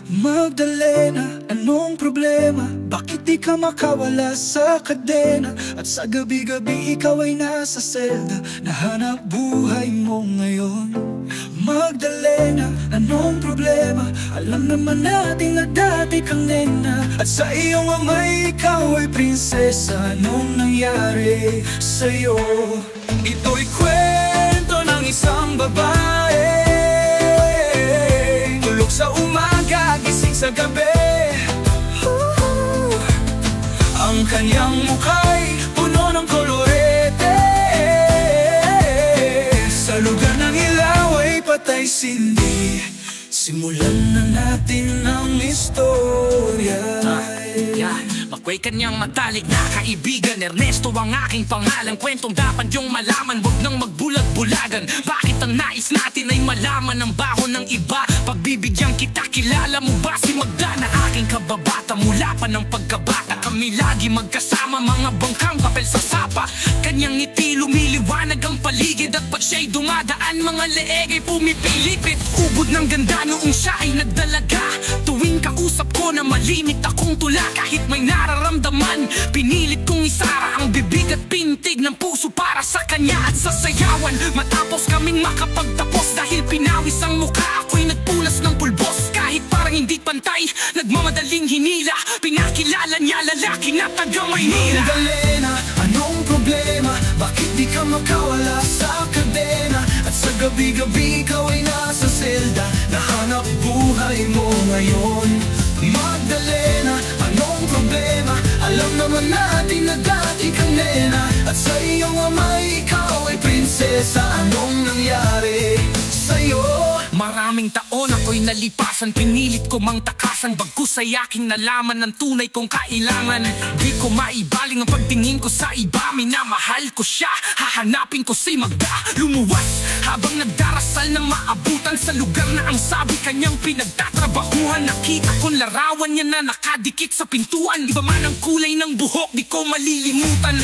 Magdalena, anong problema? Bakit di ka makawala sa kadena? At sa gabi-gabi ikaw ay nasa selda, nahanap buhay mo ngayon. Magdalena, anong problema? Alam naman natin na dati kang nena, at sa iyong amay ikaw ay prinsesa. Anong nangyari sa'yo? Ito'y kwento ng isang babae, tulog sa umaga, gising sa gabi. Ang kanyang mukha'y puno ng kolorete, sa lugar ng ilaw ay patay sindi. Simulan na natin ang istorya. Makway kanyang matalik na kaibigan, Ernesto ang aking pangalan. Kwentong dapat yung malaman, wag nang magbulag-bulagan. Bakit ang nais natin ay malaman ang baho ng iba? Pagbibigyan kita, kilala mo ba si Magda na aking kababata? Mula pa ng pagkabata kami lagi magkasama, mga bangkang papel sa sapa. Kanyang ngiti lumiliwanag ang paligid, at pag siya'y dumadaan mga leeg ay pumipilipit. Ubod ng ganda noong siya ay nagdalaga. Tuwing kausap ko na malimit akong tula, kahit may nararamdaman, pinilit kong isara ang bibig at pintig ng puso para sa kanya at sa sayawan. Matapos kaming makapagtapos, dahil pinawis ang mukha, ako'y nagpunas ng pulbos. Kahit parang hindi pantay, nagmamadaling hinila, pinakilala niya lalaki na taga Maynila. Magdalena, anong problema? Bakit di ka makawala sa kadena? At sa gabi-gabi ikaw ay nasa selda, nahanap buhay mo ngayon. Magdalena, anong problema? Alam naman natin na dati kang nena, at sa iyong amay ikaw ay prinsesa. Anong nangyari sa'yo? Maraming taon ako'y nalipasan, pinilit ko mang takasan, bagkus ay aking nalaman ng tunay kong kailangan. Di ko maibaling ang pagtingin ko sa iba, minamahal ko siya, hahanapin ko si Magda. Lumuwas habang nagdarasal na maabutan sa lugar na ang sabi kanyang pinagtatrabahuhan. Nakita kong larawan niya na nakadikit sa pintuan, iba man ang kulay ng buhok, di ko malilimutan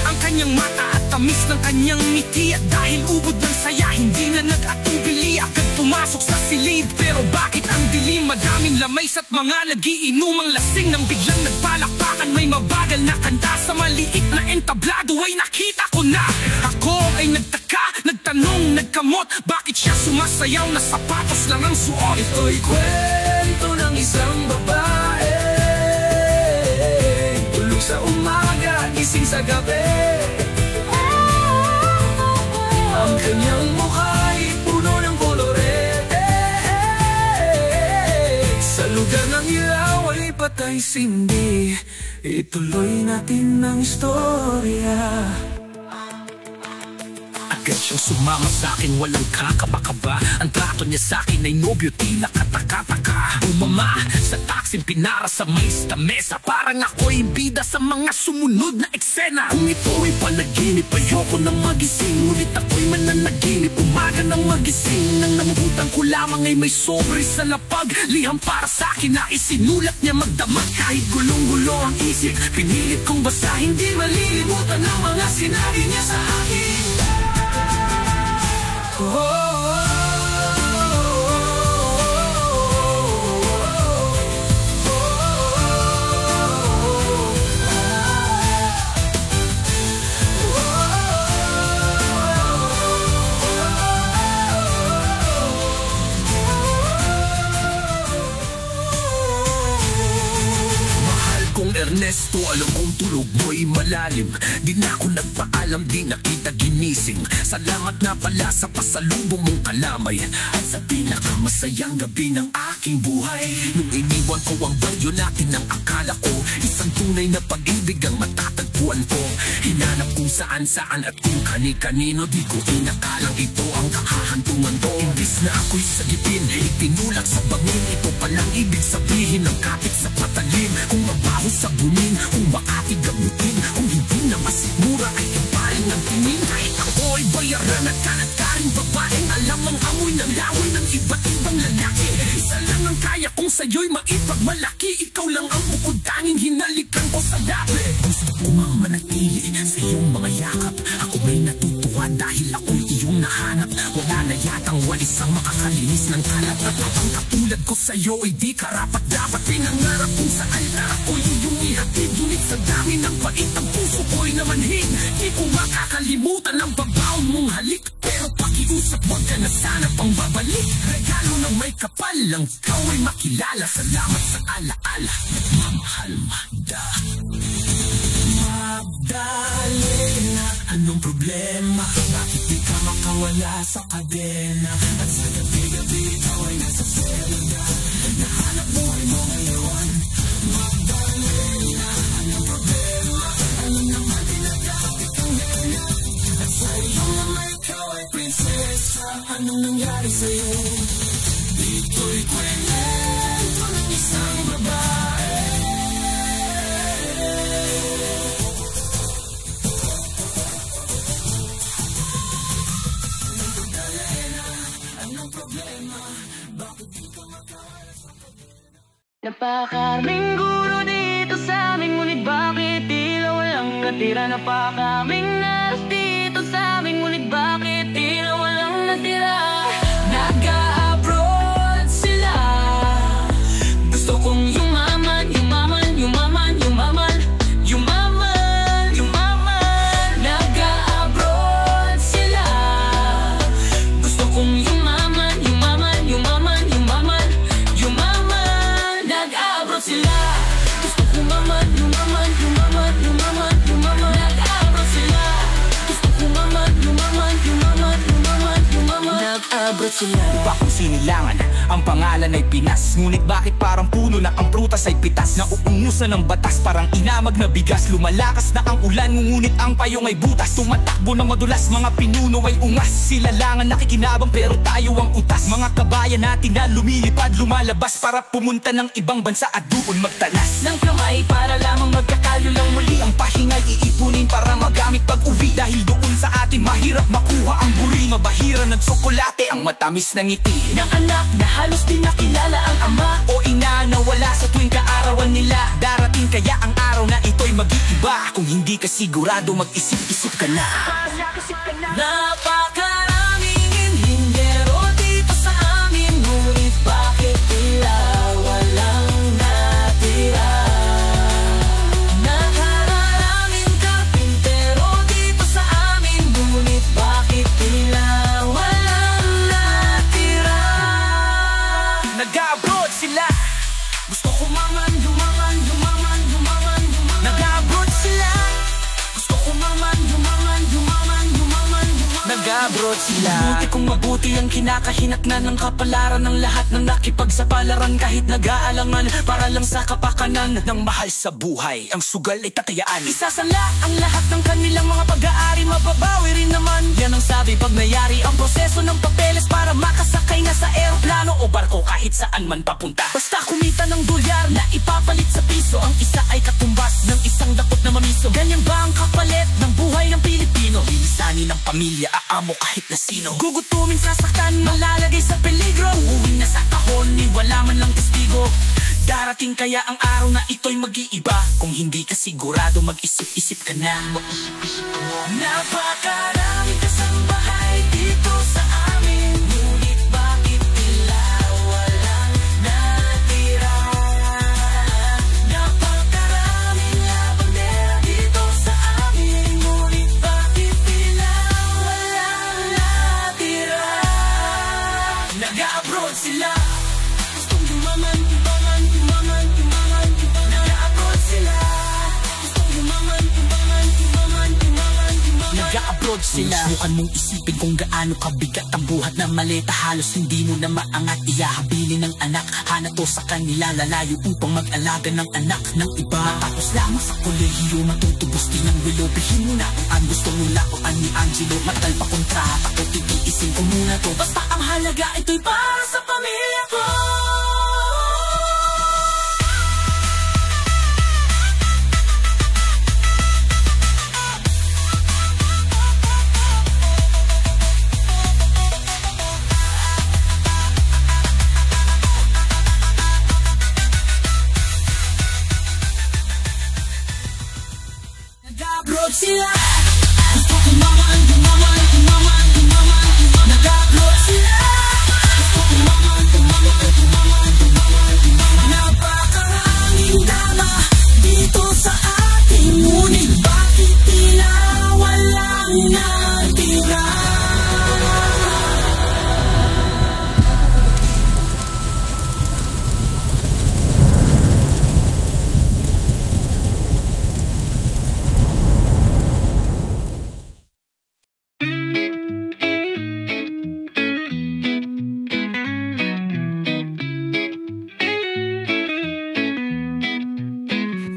ang kanyang mata at tamis ng kanyang ngiti. At dahil ubod ng saya, hindi na nag-atubili, agad pumasok sa silid. Pero bakit ang dilim? Madaming lamays at mga nagiinumang lasing, nang biglang nagpalakpakan, may mabagal na kanta sa maliit na entablado ay nakita ko na. Ako ay nagtaka, nagtanong, nagkamot, bakit siya sumasayaw na sapatos lang ang suot? Ito'y kwento ng isang babae, tulog sa umaga, gising sa gabi. Ang kanyang mukha'y puno ng kolorete, sa lugar ng ilaw ay patay sindi. Ituloy natin ang istorya. Agad siyang sumama sa'kin, walang kakaba-kaba. Ang trato niya sa'kin ay nobyo, tila kataka-taka. Bumama sa taksim, pinara sa mesa, parang ako'y bida sa mga sumunod na eksena. Kung ito ay panaginip, ayoko na magising, ngunit ako'y mananaginip. Umaga nang magising, nang namubutan ko lamang ay may sobre sa lapag. Liham para sa'kin na isinulat niya magdamag. Kahit gulong-gulo ang isip, pinilit kong basahin, di malilimutan ang mga sinabi niya sa akin. Ernesto, alam kong tulog mo'y malalim. Di na ako nagpaalam, di na kita ginising. Salamat na pala sa pasalubong mong kalamay, at sa pinakamasayang gabi ng aking buhay. Nung iniwan ko ang bagyo natin, ang akala ko isang tunay na pag-ibig ang matatagpuan ko. Hinanap kung saan-saan at kung kani-kanino, di ko inakalang ito ang kahahantungan ko. Imbis na ako'y sagipin, itinulak sa bangin, ito palang ibig sabihin ng kapit sa patalim. Kung mabaho sa bunin, kung makati gamutin, kung hindi na masigura ay kapaling ng tingin. Kahit ako'y bayaran at kanat-karing babaeng alam ang amoy ng laway ng iba't ibang lalaki. Isa lang ang kaya kong sa'yo'y maipagmalaki, ikaw lang ang bukod tanging hinalikan ko sa labi. Gusto ko mang manatili sa iyong mga yakap, ako may natutuwa dahil ako'y iyong nahanap. Wala na yatang walis ang makakalinis ng kalat. At ang katulad ko sa'yo ay di karapat dapat. Pinangarap kung saan na ako'y iyong ihatid. Ngunit sa dami ng bait ang puso ko'y namanhid. Di ko makakalimutan ang babaw mong halik. Pero pakiusap, huwag ka na sana pang babalik. Regalo ng may kapal lang ikaw ay makilala. Salamat sa alaala, nagmamahal Magda. Magdalena, anong problema? Bakit di ka makawala sa kadena? At sa gabi-gabi ikaw ay nasa selda. Nahanap buhay mo ngayon, Magdalena. Anong problema? Ano naman dinagapit ang hena? At sa iyong naman ikaw ay prinsesa. Anong nangyari sa'yo? Dito'y kwento ng isang babae. Napakaraming guro dito sa amin, ngunit bakit tila walang natira? Napakaraming nurse dito sa amin, ngunit bakit tila walang natira? Nag-a-abroad sila. Gusto kong yumaman, yumaman, yumaman, yumaman, yumaman, yumaman. Nag-a-abroad sila. Gusto kong yumaman, yumaman, yumaman, yumaman, yumaman. Nag-a-abroad sila. Gusto kong yumaman, yumaman, yumaman, yumaman, yumaman. Nag-a-abroad sila. Gusto kong yumaman, yumaman, yumaman, yumaman, yumaman. Nag-a-abroad sila. Iba kong sinilangan, ang pangalan ay Pinas. Ngunit bakit parang puno na ang prutas ay pitas? Nauungusan ng batas, parang inamag na bigas. Lumalakas na ang ulan, ngunit ang payong ay butas. Tumatakbo na madulas, mga pinuno ay ungas. Sila lang ang nakikinabang pero tayo ang utas. Mga kabayan natin na lumilipad, lumalabas para pumunta ng ibang bansa at doon magtanas ng kamay para lamang magkakalyo lang muli. ang pahingay iipunin para magamit pag-uwi. Dahil doon sa atin mahirap makuha ang buri. Mabahira ng tsokolate ang matamis ng ngiti ng anak na halos di nakilala ang ama o ina na wala sa tuwing kaarawan nila. Darating kaya ang araw na ito'y mag-iiba. Kung hindi ka sigurado, mag-isip-isip ka na. Napakaraming inhinyero dito sa amin, ngunit bakit tila walang natira? Napakaraming karpintero dito sa amin, ngunit bakit tila walang natira? Nag-abroad sila. Gusto ko maman, yumaman, yumaman, yumaman, yumaman. Nag-abroad sila. Gusto ko maman, yumaman, yumaman, yumaman, yumaman. Nag-abroad sila. Buti kung mabuti ang kinakahinatnan ng kapalaran ng lahat ng nakipagsapalaran kahit nag-aalangan para lang sa kapakanan ng mahal sa buhay. Ang sugal ay tatayaan. Isasala ang lahat ng kanilang mga pag-aari, mababawi rin naman. Yan ang sabi pag nayari ang proseso ng papeles para makasakay na sa eroplano o barko kahit saan man papunta. Basta kumita ng dolyar na ipapalit sa piso, ang isa ay katumbas ng isang dakot na mamiso. Ganyan ba ang kapalit ng buhay ng Pilipino? Bilisanin ng pamilya, aamo kahit na sino. Gugutumin, sasaktan, malalagay sa peligro. Uuwi na sa kahon, ni wala man lang testigo. Darating kaya ang araw na ito'y mag-iiba. Kung hindi ka sigurado, mag-isip-isip ka na. Napakarami kasambahay dito sa amin, ngunit bakit tila walang natira? Napakaraming labandera dito sa amin, ngunit bakit tila walang natira? Nag-a-abroad sila. Gustong yumaman, yumaman, yumaman, yumaman, yumaman. Nag-a-abroad sila. Gustong yumaman, yumaman, yumaman, yumaman, yumaman. Nag-a-abroad sila. Subukan mong isipin kung gaano kabigat ang buhat na maleta. Halos hindi mo na maangat, ihahabilin ng anak. Hana to sa kanila, lalayo upang mag-alaga ng anak ng iba. Matapos lamang sa kolehiyo, matutubos din ang wilobihin mo na kung ang gusto mo lakuan ni Angelo. Matal pa kontrata ko, titiisin ko muna to. Basta ang halaga ito'y para sa pamilya ko. Nag-a-abroad sila. Gusto ko yumaman, yumaman, yumaman, yumaman.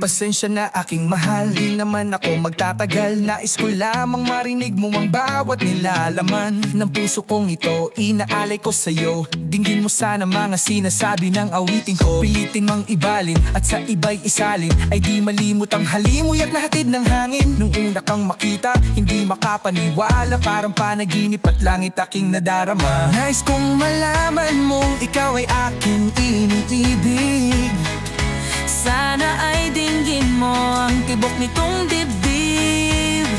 pasensya na aking mahal, di naman ako magtatagal. Nais ko lamang marinig mo ang bawat nilalaman ng puso kong ito, inaalay ko sa'yo. Dinggin mo sana mga sinasabi ng awitin ko. Pilitin mang ibalin at sa iba'y isalin, ay di malimot ang halimoy at nahatid ng hangin. Nung una kang makita, hindi makapaniwala, parang panaginip at langit aking nadarama. Nais kong malaman mong ikaw ay aking iniibig. Sana ay dinggin mo ang tibok nitong dibdib.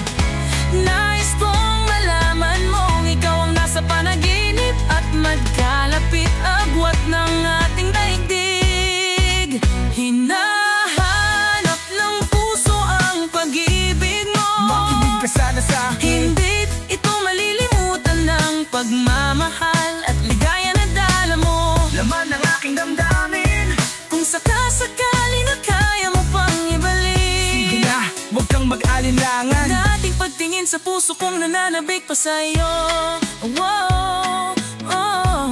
Nais kong malaman mong ikaw ang nasa panaginip at magkalapit agwat ng ating daigdig. Hinahanap ng puso ang pag-ibig mo. Makinig ka sana sa akin. Hindi ito malilimutan ng pagmamahal at ligaya na dala mo. Laman ng aking damdamin, kung sakasakali na kaya mo pang ibalik. sige na, huwag kang mag-alinlangan. Dating pagtingin sa puso kong nananabik pa sa'yo. Wow, oh.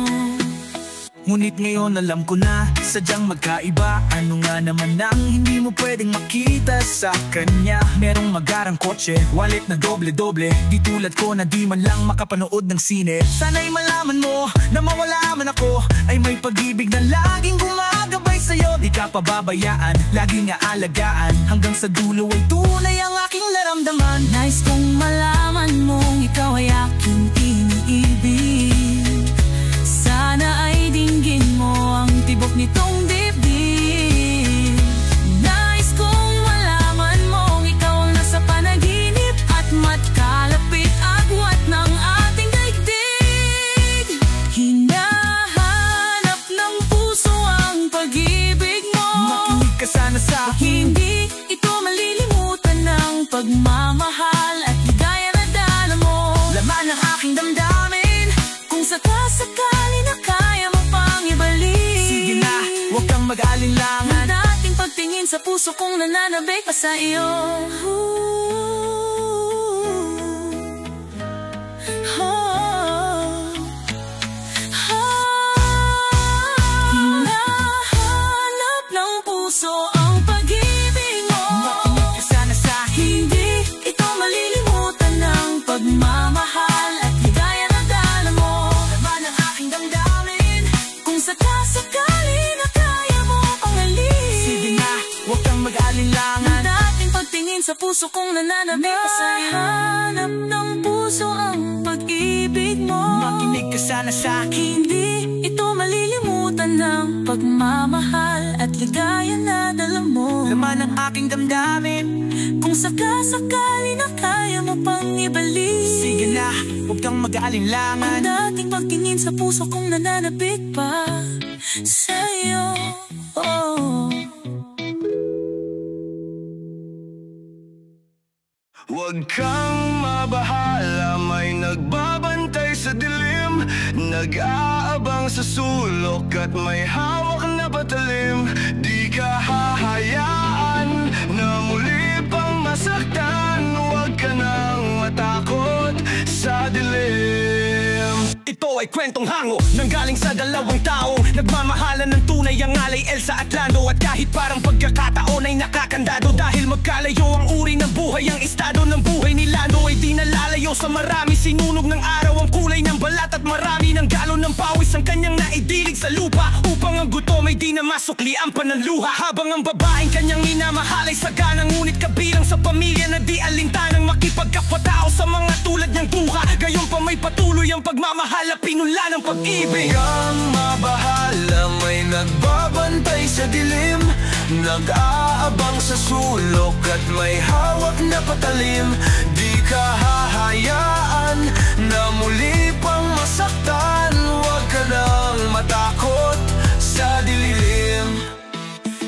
Ngunit ngayon alam ko na, sadyang magkaiba. Ano nga naman ang hindi mo pwedeng makita sa kanya? Merong magarang kotse, wallet na doble-doble, di tulad ko na di man lang makapanood ng sine. Sana'y malaman mo na mawala man ako, ay may pag-ibig na laging gumagabay sa'yo. Di ka pababayaan, laging aalagaan, hanggang sa dulo ay tunay ang aking naramdaman. Nais kong malaman mong ikaw ay aking iniibig. Sana ay dinggin mo ang tibok nitong dibdib. Nais kong malaman mong ikaw ang nasa panaginip at magkalapit agwat ng ating daigdig. Hinahanap ng puso ang pag-ibig mo. Makinig ka sana sa akin. Hindi ito malilimutan ng pagmamahal at ligaya na dala mo. Laman ng aking damdamin, kung sakasakali na kaya mo pang ibalik. sige na, huwag kang mag-alinlangan. Dating pagtingin sa puso kong nananabik pa sa iyo. Hinahanap ng puso ang pag-ibig mo. Makinig ka sana sa akin. Hindi ito malilimutan ng pagmamahal at ligaya na dala mo. Laman ng aking damdamin, Kung sakasakali na kaya mo pangalin. sige na, huwag kang mag-alinlangan. Dating pagtingin sa puso kong nananabik pa sa'yo. Hanap ng puso ang pag-ibig mo. Makinig ka sana sa akin. Hindi ito malilimutan ng pagmamahal at ligaya na dala mo. Laman ng aking damdamin, Kung sakasakali na kaya mo pang ibalik. sige na, huwag kang Ang mag-alinlangan. dating pagtingin sa puso kong nananabik pa sa'yo. Oh. Huwag kang mabahala, may nagbabantay sa dilim, nag-aabang sa sulok at may hawak na patalim. Di ka hahayaan na muli pang masaktan, huwag ka nang matakot sa dilim. Ito ay kwentong hango, nanggaling sa dalawang tao, nagmamahalan ng tunay ang alay Elsa at Lando. At kahit parang pagkakataon ay nakakandado, dahil magkalayo ang uri ng buhay, ang estado ng buhay ni Lando ay di nalalayo sa marami. Sinunog ng araw ang kulay ng balat at marami ng galon ng pawis ang kanyang naidilig sa lupa, upang ang gutom ay di na masukli ang pananluha. Habang ang babaeng kanyang minamahal ay sagana, ngunit kabilang sa pamilya na di alintanang makipagkapwa-tao sa mga tulad niyang duha. Gayon pa may patuloy ang pagmamahal at pinula ng pag-ibig. Huwag kang mabahala, may nagbabantay sa dilim, nag-aabang sa sulok at may hawak na patalim. Di ka hahayaan na muli pang masaktan, huwag ka nang matakot sa dilim.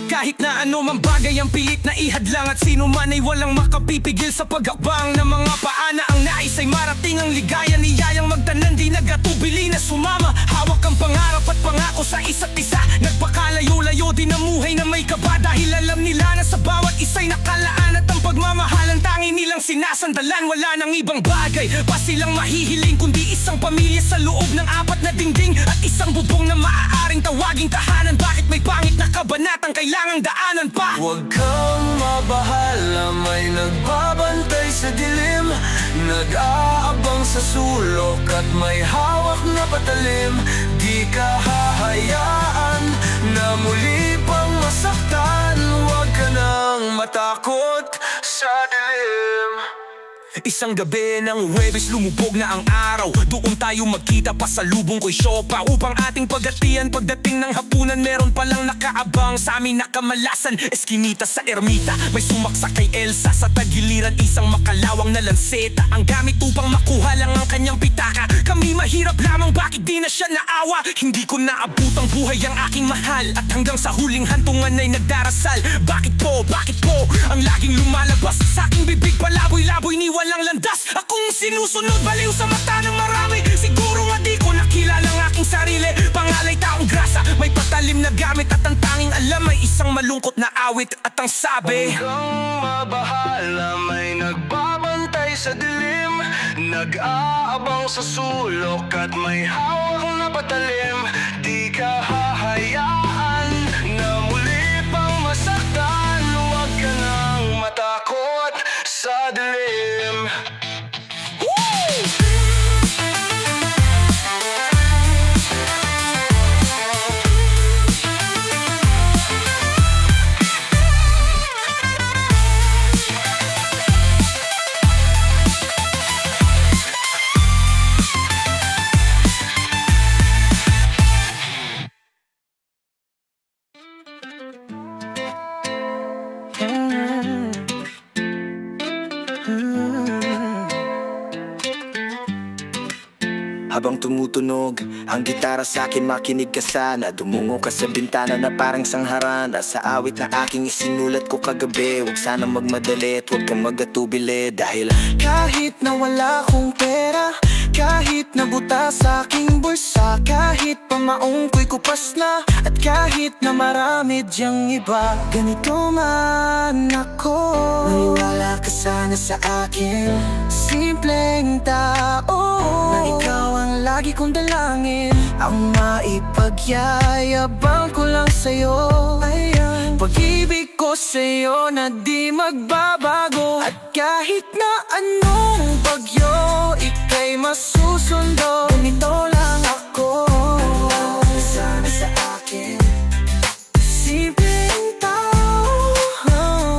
Kahit na anumang bagay ang pilit na ihadlang, at sino man ay walang makapipigil sa pag-akbang ng mga paana. Ang nais ay marating ang ligaya, niyayang magtanan, di nagatubili na sumama. Hawak ang pangarap at pangako sa isa't isa, nagpakalayo-layo din ang muhay na may kaba, dahil alam nila na sa bawat isa'y nakalaan, at ang pagmamahalan tangi nilang sinasandalan. Wala nang ibang bagay pa silang mahihiling, kundi isang pamilya sa loob ng apat na dingding, at isang bubong na maaaring tawaging tahanan. Bakit may pangit na kabanatang kailangang daanan pa? Huwag kang may nagbabantay sa dilim, nag-aabang sa sulok at may hawak na patalim. Di ka hahayaan na muli pang masaktan, huwag ka nang matakot sa dilim. Isang gabi ng Huwebes, lumubog na ang araw. Doon tayo magkita, pasalubong ko'y siopa upang ating pagatian. Pagdating ng hapunan, meron palang nakaabang sa amin na kamalasan. Eskinita sa ermita, may sumaksak kay Elsa. Sa tagiliran, isang makalawang na lanseta, ang gamit upang makuha lang ang kanyang pitaka. Kami mahirap lamang, bakit di na siya naawa? Hindi ko naabutang buhay ang aking mahal, at hanggang sa huling hantungan ay nagdarasal. Bakit po ang laging lumalabas sa aking bibig? Palaboy-laboy ni walang landas. Akong sinusunod, baliw sa mata ng marami. Siguro nga di ko nakilala ang aking sarili. Pangalay taong grasa, may patalim na gamit, at ang tanging alam ay isang malungkot na awit. At ang sabi, hanggang mabahala, may nagbabantay sa dilim, nag-aabang sa sulok at may hawak na patalim. Di ka hahayaan na muli pang masaktan, huwag ka nang matakot sa dilim. Habang tumutunog ang gitara sa'kin, makinig ka sana. Dumungo ka sa bintana na parang sangharana. Sa awit na aking isinulat ko kagabi, huwag sana magmadali at huwag kang magatubili. Dahil kahit na wala akong pera, kahit na buta sa aking bulsa, kahit pamaong ko'y kupas na, at kahit na marami diyang iba, ganito man ako. Maniwala ka sana sa akin, simpleng tao, na ikaw ang lagi kong dalangin. Ang maipagyayabang ko lang sa'yo, ayan, pag-ibig ko sa'yo na di magbabago. At kahit na anong bagyo, ika'y masusundo. Ganito lang ako, maniwala sana sa akin, simpleng tao,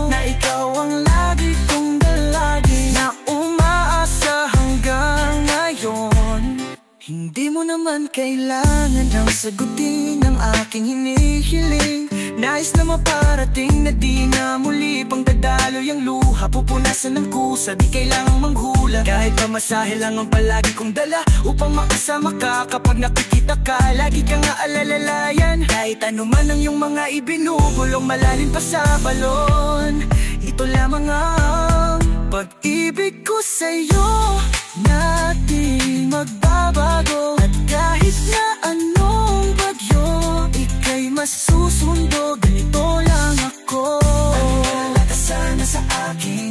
na ikaw ang lagi kong dalangin, na umaasa hanggang ngayon. Hindi mo naman kailangan ng sagutin ang aking hinihiling. Nais na maparating na di na muli pang dadaloy ang luha, pupunasan ng kusa, di kailangang manghula. Kahit pamasahe lang ang palagi kong dala upang makasama ka kapag nakikita ka. Lagi ka nga alalalayan, kahit ano man ang iyong mga ibinubulong, malalim pa sa balon. Ito lamang ang pag-ibig ko sa'yo, na di magbabago. At kahit na anong bagyo, ika'y masusundo. Ganito lang ako, maniwala ka sana sa akin,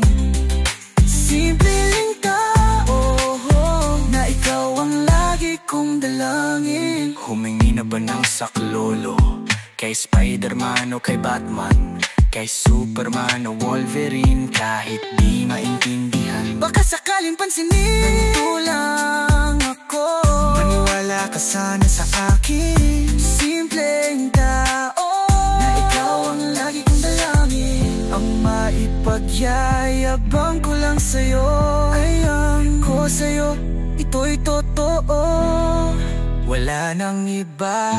simpleng tao, na ikaw ang lagi kong dalangin. humingi na ba ng saklolo kay Spider-Man o kay Batman, kay Superman o Wolverine, kahit di maintindihan? Baka sakaling pansinin, ganito lang ako. Maniwala ka sana sa akin, simpleng tao, na ikaw ang lagi kong dalangin. Ang maipagyayabang ko lang sa'yo, ayan ko sa'yo, ito'y totoo. Wala nang iba,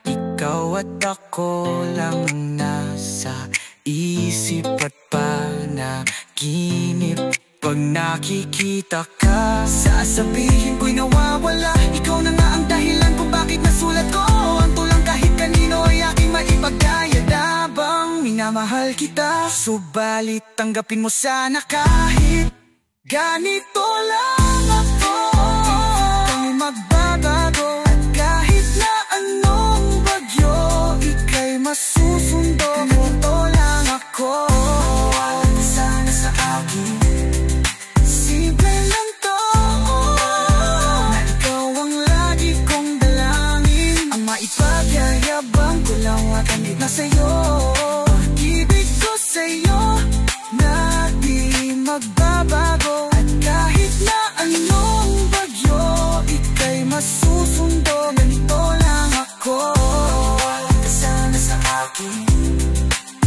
ikaw at ako lang ang nasa isip at panaginip. Pag nakikita ka, sasabihin ko'y nawawala. Ikaw na nga ang dahilan kung bakit nasulat ko ang tulang kahit kanino ay aking maipagkaya. Dabang minamahal kita, subalit tanggapin mo sana kahit ganito lang ako. Kami magbabago, at kahit na anong bagyo, ika'y masusundo. Ganito lang ako, maniwala ka sana sa akin, simple lang to, na ikaw ang lagi kong dalangin. Ang maipagyayabang ko lang at andit na sa'yo, pag-ibig ko sa'yo na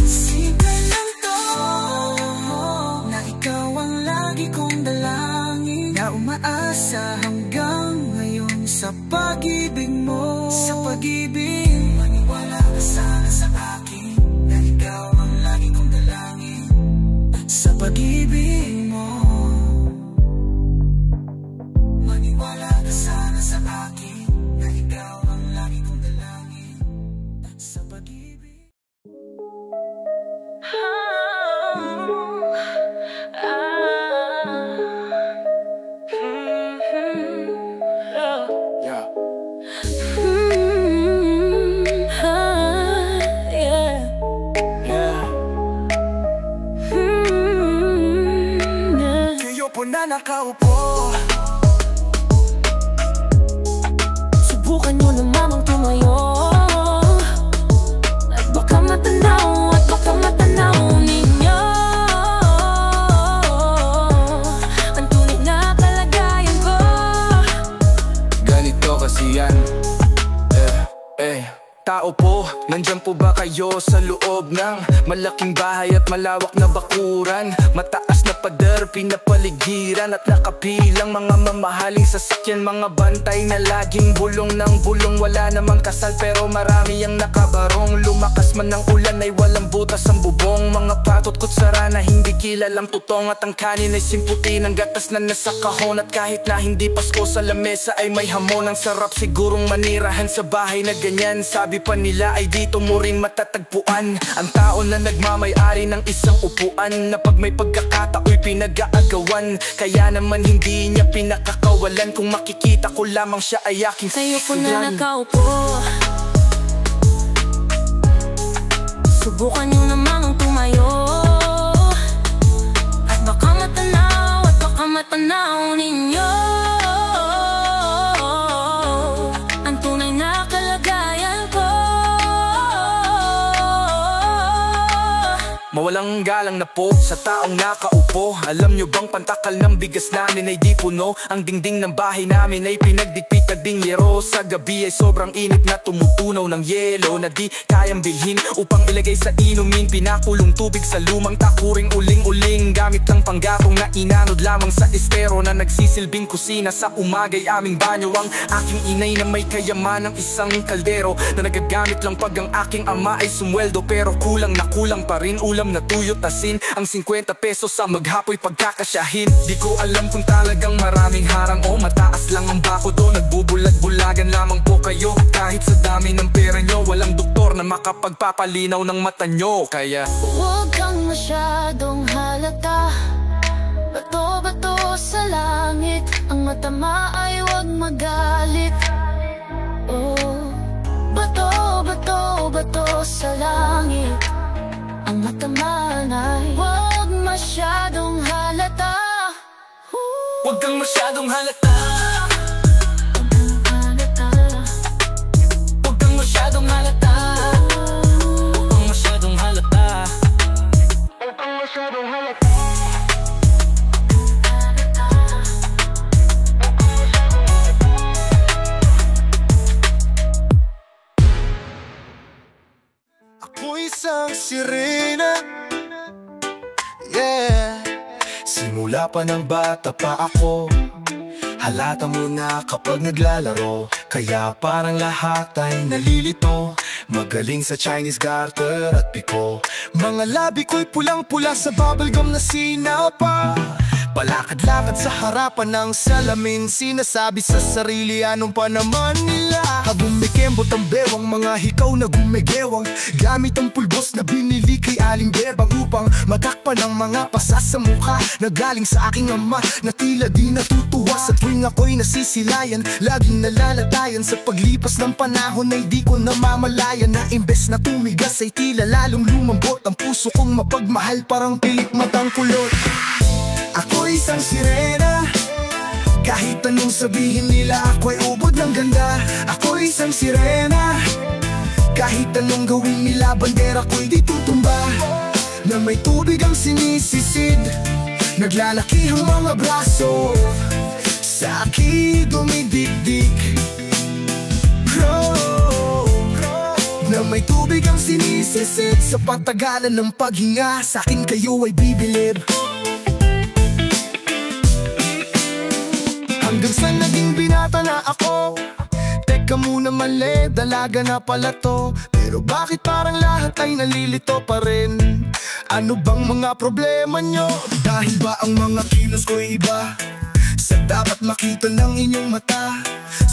Simple lang to, na ikaw ang lagi kong dalangin, na umaasa hanggang ngayon sa pag-ibig mo. Sa pag-ibig, maniwala ka sana sa akin, na ikaw ang lagi kong dalangin. Sa pag-ibig mo, maniwala ka sana sa akin, na ikaw ang lagi kong dalangin. Sa pag-ibig. Kayo po na nakaupo, Subukan nyo namang tumayo, at baka matanaw ninyo ang tunay na kalagayan ko. ganito kasi yan. Tao po, nandyan po ba kayo sa loob ng malaking bahay at malawak na bakuran? Mataas na pader, pinapaligiran at nakapilang mga mamahaling sasakyan, mga bantay na laging bulong ng bulong. Wala namang kasal pero marami ang nakabarong. Lumakas man ng ulan ay walang butas ang bubong. Mga patot kutsara na hindi kilalang tutong, at ang kanin ay simputi ng gatas na nasa kahon. At kahit na hindi Pasko, sa lamesa ay may hamon. Ang sarap sigurong manirahan sa bahay na ganyan. Sabi pa nila ay dito mo rin matatagpuan ang tao na nagmamay-ari ng isang upuan, na pag may pagkakatao'y pinag-aagawan. Kaya naman hindi niya pinakakawalan, kung makikita ko lamang siya ay aking Kayo po na sisulan. nakaupo, subukan nyo namang tumayo, at baka matanaw ninyo ang tunay na kalagayan ko. Mawalang galang na po sa taong nakaupo. Alam nyo bang pantakal ng bigas namin ay di puno? Ang dingding ng bahay namin ay pinagdikpit na dinglero. Sa gabi ay sobrang init na tumutunaw ng yelo, na di kayang bilhin upang ilagay sa inumin. Pinakulong tubig sa lumang takuring uling-uling, gamit ng panggatong na inanod lamang sa estero, na nagsisilbing kusina sa umagay aming banyo. Ang aking inay na may kayaman ng isang kaldero, na nagagamit lang pag ang aking ama ay sumweldo. Pero kulang na kulang pa rin ulam na tuyot asin, ang 50 pesos sa maghapoy pagkakasyahin. Di ko alam kung talagang maraming harang o mataas lang ang bako do. Nagbubulag-bulagan lamang po kayo, kahit sa dami ng pera nyo. Walang doktor na makapagpapalinaw ng mata nyo. Kaya Huwag kang masyadong halata, bato-bato sa langit. Ang matama ay huwag magalit. Oh, bato sa langit. Ang matamaan ay huwag masyadong halata. huwag kang masyadong halata, huwag kang masyadong halata, huwag kang masyadong halata, huwag kang masyadong halata. Ako'y isang sirena, yeah. Simula pa ng bata pa ako, halata mo na kapag naglalaro. Kaya parang lahat ay nalilito, magaling sa Chinese garter at piko. Mga labi ko'y pulang-pula sa bubblegum na sinapa. Palakad-lakad sa harapan ng salamin, sinasabi sa sarili anong pa naman nila. Habang may kembot ang bewang, mga hikaw na gumegewang, gamit ang pulbos na binili kay Aling Bebang, upang matakpan ang mga pasa sa mukha na galing sa aking ama, na tila di natutuwa sa tuwing ako'y nasisilayan. Laging nalalatayan sa paglipas ng panahon ay di ko namamalayan, na imbes na tumigas ay tila lalong lumambot ang puso kong mapagmahal, parang pilik matang kulot. Ako'y isang sirena, kahit anong sabihin nila ako'y ubod ng ganda. Ako'y isang sirena, kahit anong gawin nila bandera ko'y di tutumba. Na may tubig ang sinisisid, naglalaki ang mga braso, sa akin dumidikdik. na may tubig ang sinisisid. Sa patagalan ng paghinga, sa'kin kayo ay bibilib. Hanggang sa naging binata na ako. Teka muna, mali, dalaga na pala to. Pero bakit parang lahat ay nalilito pa rin? Ano bang mga problema nyo? Dahil ba ang mga kilos ko iba sa dapat makita ng inyong mata?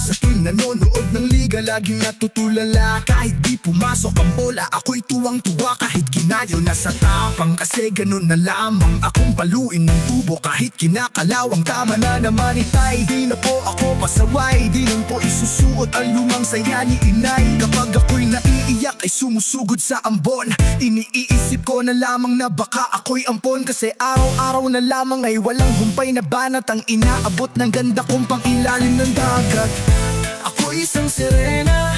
Sa tuwing nanonood ng liga, laging natutulala. Kahit di pumasok ang bola, ako'y tuwang-tuwa. Kahit ginayo na sa tapang, kasi ganun na lamang akong paluin ng tubo. Kahit kinakalawang, tama na naman itay. Di na po ako pasaway, di nun po isusuot ang lumang saya ni inay. Kapag ako'y naiiyak ay sumusugod sa ambon. Iniisip ko na lamang na baka ako'y ampon. Kasi araw-araw na lamang ay walang humpay na banat ang inaabot ng ganda kong pangilalim ng dagat. Ako isang sirena,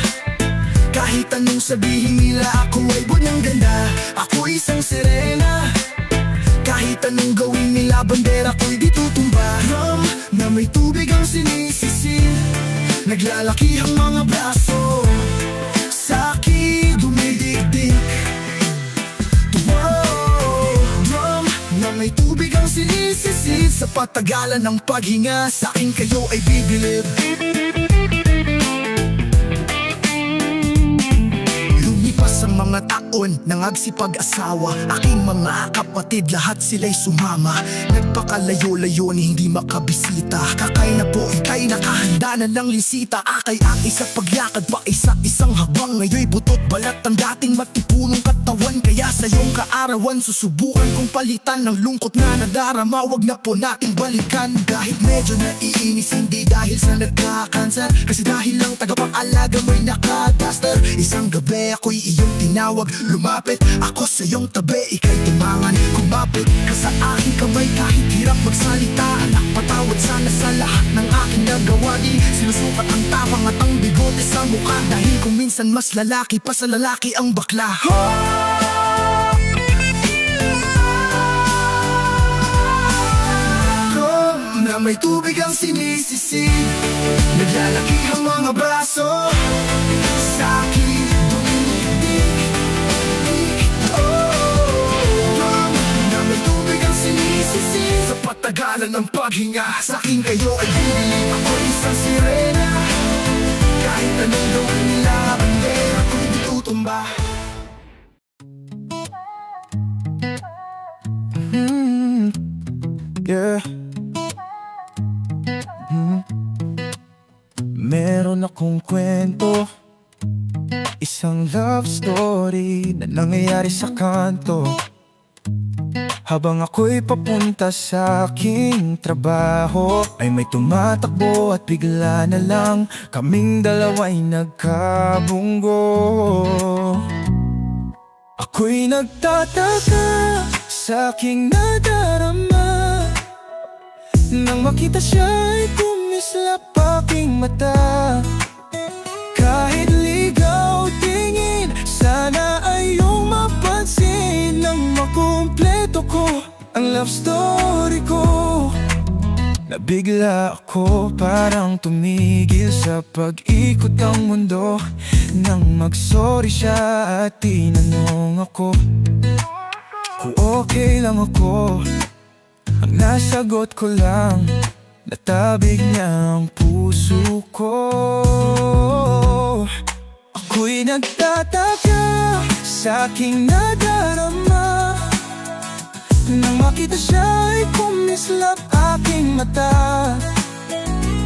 kahit anong sabihin nila, ako ay bunyang ganda. Ako isang sirena, kahit anong gawin nila, bandera ko'y di tutumba. Drum na may tubig ang sinisisid, naglalaki ang mga braso, sa'kin dumidikdik. Drum na may tubig ang sinisisid, sa patagalan ng paghinga, sa'kin kayo ay bibilib. Sa mga taon nang agsipag-asawa, aking mga kapatid lahat sila'y sumama. Nagpakalayo-layo ni hindi makabisita. Kakay na po ikay nakahanda na ng lisita. Akay-akay sa paglakad pa isa-isang habang ngayon'y butot balat ang dating matipunong katawan. Kaya sa iyong kaarawan susubukan kong palitan ng lungkot na nadarama. Wag na po nating balikan kahit medyo naiinis, hindi dahil sa nagkakanser, kasi dahil lang tagapang-alaga mo'y nakadaster. Isang gabi ako'y iyong tinawag, lumapit ako sa iyong tabi, ika'y tumangan. Kumapit ka sa aking kamay kahit hirap magsalita. Anak, patawad sana sa lahat ng aking nagawa. Di sinusukat ang tapang at ang bigote sa mukha, dahil kung minsan mas lalaki pa sa lalaki ang bakla. Drum na may tubig ang sinisisid, naglalaki ang mga braso, sa'kin sa patagalan ng paghinga, sa'kin kayo ay bibilib. Ako isang sirena, kahit anong gawin nila, bandera ko'y di tutumba. Yeah. Meron akong kwento, isang love story na nangyayari sa kanto. Habang ako'y papunta sa aking trabaho, ay may tumatakbo at bigla na lang kaming dalawa'y nagkabunggo. Ako'y nagtataka sa aking nadarama, nang makita siya'y kumislap aking mata. Kahit ligaw tingin, sana ay iyong mapansin, nang makumpleto ko ang love story ko. Nabigla ako, parang tumigil sa pag-ikot ng mundo, nang mag-sorry siya at tinanong ako kung okay lang ako. Ang nasagot ko lang, natabig niya ang puso ko. Ako'y nagtataka sa aking nadarama, nang makita siya'y kumislap aking mata.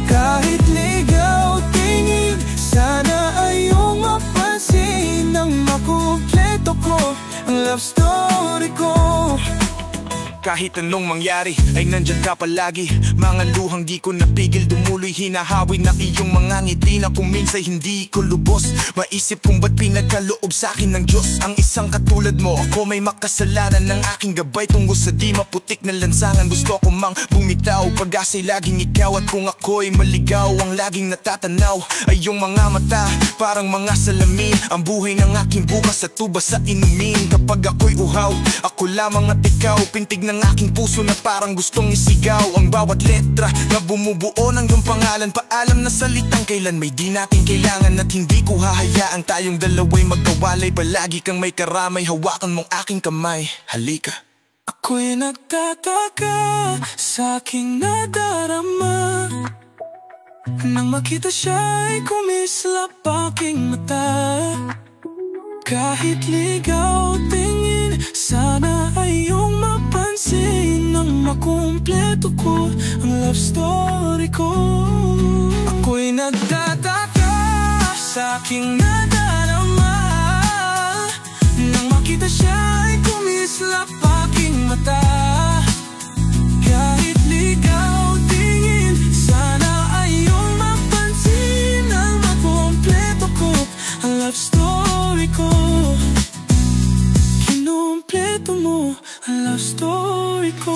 Kahit ligaw tingin, sana ay iyong mapansin, nang makumpleto ko ang love story ko. Kahit anong mangyari ay nandyan ka palagi. Mga luhang di ko napigil dumuloy, hinahawi na iyong mga ngiti na kung minsan hindi ko lubos maisip kung ba't pinagkaloob sa akin ng Diyos ang isang katulad mo. Ako may makasalanan ng aking gabay tungo sa di maputik na lansangan. Gusto ko mang bumitaw, pag-asa'y laging ikaw, at kung ako'y maligaw, ang laging natatanaw ay iyong mga mata, parang mga salamin. Ang buhay ng aking bukas sa tuba sa inumin. Kapag ako'y uhaw, ako lamang at ikaw, pintig na ng aking puso na parang gustong isigaw ang bawat letra na bumubuo ng iyong pangalan. Paalam na salitang kailan may di natin kailangan, at hindi ko hahayaan tayong dalawa'y magkawalay. Palagi kang may karamay, hawakan mong aking kamay. Halika. Ako'y nagtataka sa aking nadarama nang makita siya'y kumislap aking mata. Kahit ligaw tingin, sana ay iyong mapansin nang makumpleto ko ang love story ko. Ako'y nagtataka sa aking nadarama nang makita siya'y kumislap aking mata. Kahit ligaw tingin, sana ay iyong mapansin nang makumpleto ko ang love story ko. Kinumpleto mo ang love story ko.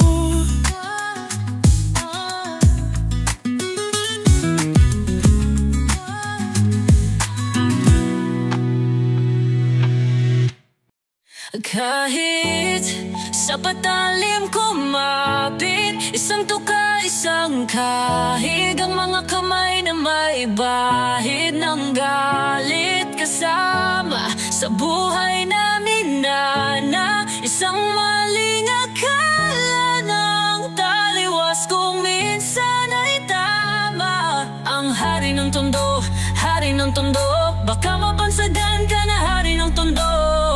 Kahit sa patalim kumapit, isang tuka, isang kahig, ang mga kamay na may bahid ng galit. Kasama sa buhay namin na isang maling akala ng taliwas kung minsan ay tama. Ang hari ng tondo, hari ng tondo, baka mapansagan ka na hari ng tondo.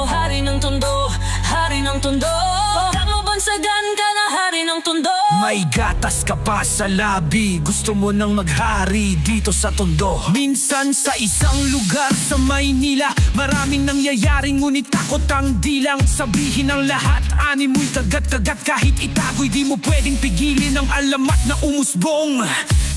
Hari ng tondo, hari ng tondo, baka mapansagan ka na hari ng tondo. May gatas ka pa sa labi, gusto mo nang maghari dito sa tondo. Minsan sa isang lugar sa Maynila, maraming nangyayari ngunit takot ang dilang sabihin ang lahat. Ani mo'y kagat-kagat, kahit itago'y di mo pwedeng pigilin ang alamat na umusbong.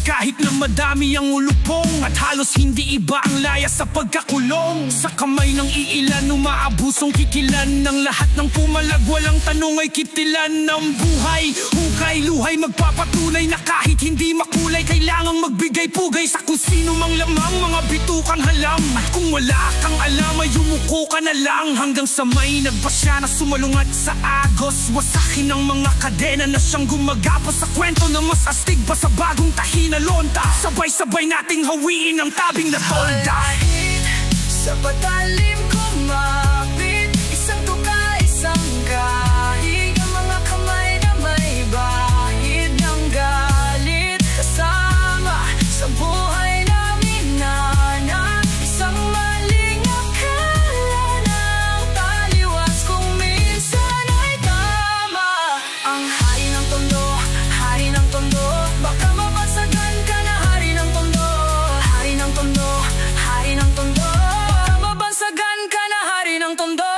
Kahit na madami ang ulupong at halos hindi iba ang laya sa pagkakulong. Sa kamay ng iilan, umaabusong kikilan ng lahat ng pumalag. Walang tanong ay kitilan ng buhay. Hukay, luhay, magpapatunay na kahit hindi makulay, kailangang magbigay pugay sa kung sino mang lamang. Mga bitukang halam, at kung wala kang alam ay yumuko ka na lang. Hanggang sa may nagbasya na sumalungat sa agos, wasakin ng mga kadena na siyang gumagapos sa kwento na mas astig pa sa bagong tahin na lonta. Sabay-sabay nating hawiin ang tabing na tolda. Sa patalim kumapit, isang tuka, isang kahig, ang mga kamay na may bahid ng galit. Kasama sa buhay namin na isang maling akala ng taliwas kung minsan ay tama. Ang hari ng tondo, hari ng tondo, baka mapasagan ka na hari ng tondo. Hari ng tondo, hari ng tondo, baka mabansagan ka na hari ng tondo.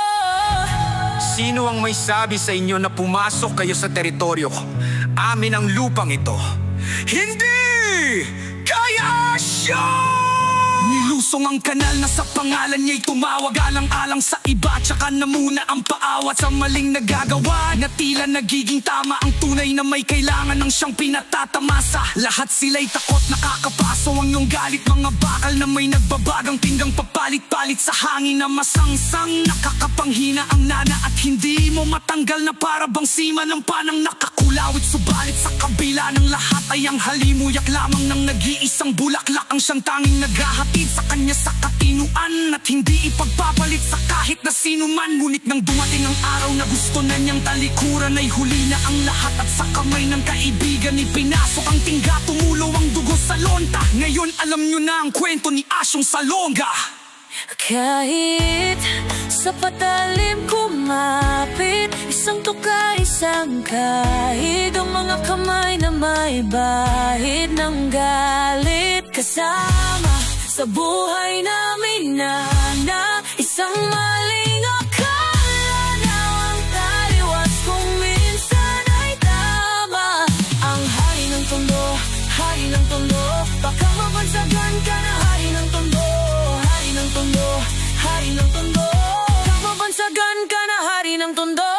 Sino ang may sabi sa inyo na pumasok kayo sa teritoryo ko? Amin ang lupang ito. Hindi kaya siya! Nilusong ang kanal na sa pangalan niya'y tumawag. Alang-alang sa iba, tsaka na muna ang paawat sa maling nagagawa, na tila nagiging tama ang tunay na may kailangan ng siyang pinatatamasa. Lahat sila'y takot, nakakapaso ang iyong galit. Mga bakal na may nagbabagang pinggang papalit-palit sa hangin na masangsang. Nakakapanghina ang nana at hindi mo matanggal na para bang sima ng panang nakakulawit. Subalit sa kabila ng lahat ay ang halimuyak lamang ng nag-iisang bulaklak ang siyang tanging naghahatid sa kanya sa katinuan, at hindi ipagpapalit sa kahit na sino man. Ngunit nang dumating ang araw na gusto na niyang talikuran, ay huli na ang lahat at sa kamay ng kaibigan ipinasok ang tingga. Tumulo ang dugo sa lonta. Ngayon alam niyo na ang kwento ni Asyong Salonga. Kahit sa patalim kumapit, isang tuka, isang kahig, ang mga kamay na may bahid ng galit. Kasama sa buhay namin na isang maling akala na ang taliwas kung minsan ay tama. Ang hari ng tondo, hari ng tondo, baka mabansagan ka na hari ng tondo. Hari ng tondo, hari ng tondo, baka mabansagan ka na hari ng tondo.